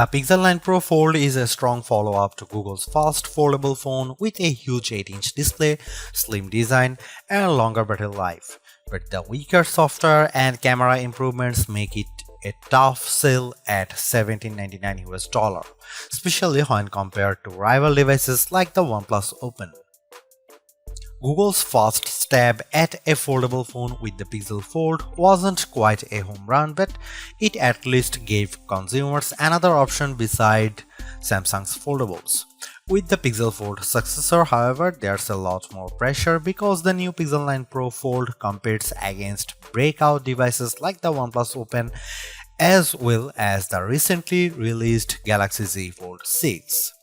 The Pixel 9 Pro Fold is a strong follow-up to Google's fast foldable phone with a huge 8-inch display, slim design, and longer battery life. But the weaker software and camera improvements make it a tough sell at $1799 US, especially when compared to rival devices like the OnePlus Open. Google's first stab at a foldable phone with the Pixel Fold wasn't quite a home run, but it at least gave consumers another option beside Samsung's foldables. With the Pixel Fold successor, however, there's a lot more pressure because the new Pixel 9 Pro Fold competes against breakout devices like the OnePlus Open as well as the recently released Galaxy Z Fold 6.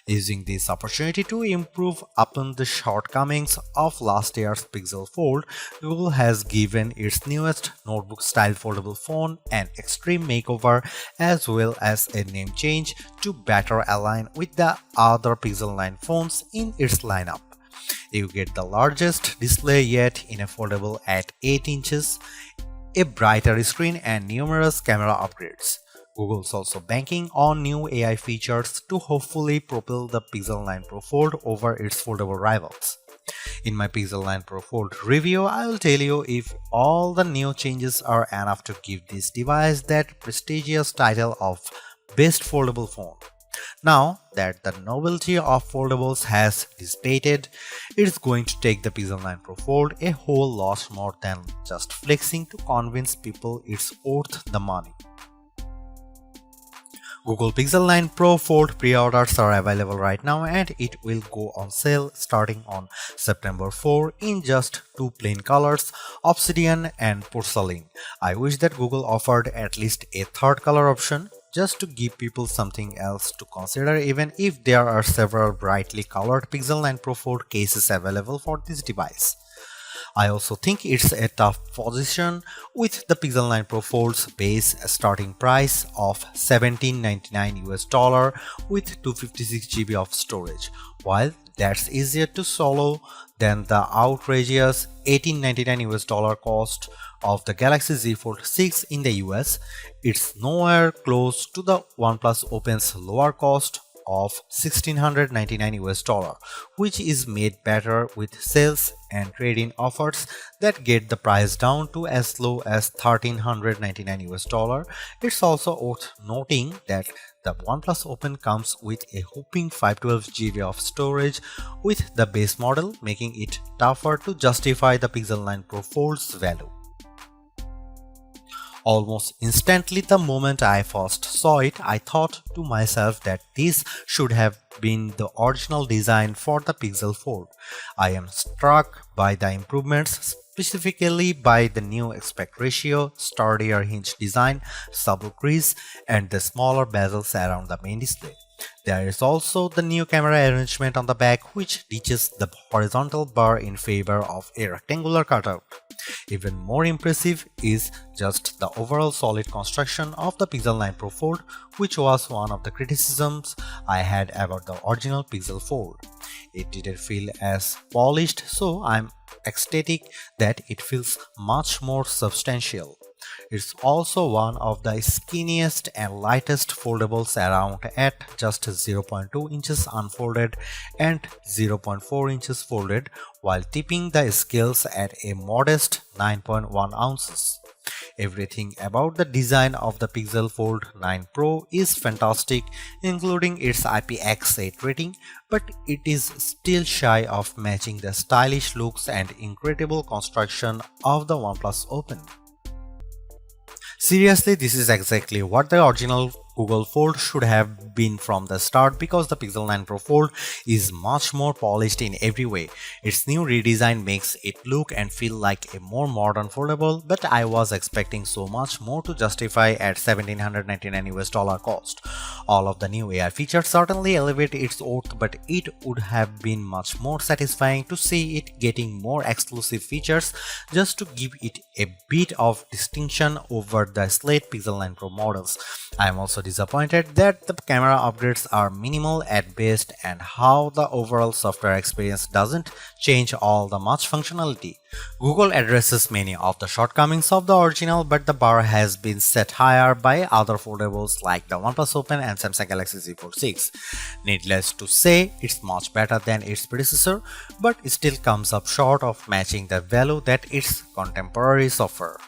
Using this opportunity to improve upon the shortcomings of last year's Pixel Fold, Google has given its newest notebook-style foldable phone an extreme makeover as well as a name change to better align with the other Pixel 9 phones in its lineup. You get the largest display yet in a foldable at 8 inches, a brighter screen, and numerous camera upgrades. Google's also banking on new AI features to hopefully propel the Pixel 9 Pro Fold over its foldable rivals. In my Pixel 9 Pro Fold review, I will tell you if all the new changes are enough to give this device that prestigious title of Best Foldable Phone. Now that the novelty of foldables has dissipated, it's going to take the Pixel 9 Pro Fold a whole lot more than just flexing to convince people it's worth the money. Google Pixel 9 Pro Fold pre-orders are available right now and it will go on sale starting on September 4 in just two plain colors, Obsidian and Porcelain. I wish that Google offered at least a third color option just to give people something else to consider, even if there are several brightly colored Pixel 9 Pro Fold cases available for this device. I also think it's a tough position with the Pixel 9 Pro Fold's base starting price of $1799 US with 256 GB of storage. While that's easier to swallow than the outrageous $1899 US cost of the Galaxy Z Fold 6 in the US, it's nowhere close to the OnePlus Open's lower cost of $1699 US, which is made better with sales and trade-in offers that get the price down to as low as $1399 US. It's also worth noting that the OnePlus Open comes with a whopping 512 GB of storage with the base model, making it tougher to justify the Pixel 9 Pro Fold's value. Almost instantly the moment I first saw it, I thought to myself that this should have been the original design for the Pixel Fold. I am struck by the improvements, specifically by the new aspect ratio, sturdier hinge design, subtle crease, and the smaller bezels around the main display. There is also the new camera arrangement on the back, which ditches the horizontal bar in favor of a rectangular cutout. Even more impressive is just the overall solid construction of the Pixel 9 Pro Fold, which was one of the criticisms I had about the original Pixel Fold. It didn't feel as polished, so I'm ecstatic that it feels much more substantial. It's also one of the skinniest and lightest foldables around at just 0.2 inches unfolded and 0.4 inches folded, while tipping the scales at a modest 9.1 ounces. Everything about the design of the Pixel Fold 9 Pro is fantastic, including its IPX8 rating, but it is still shy of matching the stylish looks and incredible construction of the OnePlus Open. Seriously, this is exactly what the original Google Fold should have been from the start, because the Pixel 9 Pro Fold is much more polished in every way. Its new redesign makes it look and feel like a more modern foldable, but I was expecting so much more to justify at $1799 US cost. All of the new AI features certainly elevate its worth, but it would have been much more satisfying to see it getting more exclusive features just to give it a bit of distinction over the slate Pixel 9 Pro models. I am also disappointed that the camera upgrades are minimal at best and how the overall software experience doesn't change all the much functionality. Google addresses many of the shortcomings of the original, but the bar has been set higher by other foldables like the OnePlus Open and Samsung Galaxy Z Fold 6. Needless to say, it's much better than its predecessor, but it still comes up short of matching the value that its contemporaries offer.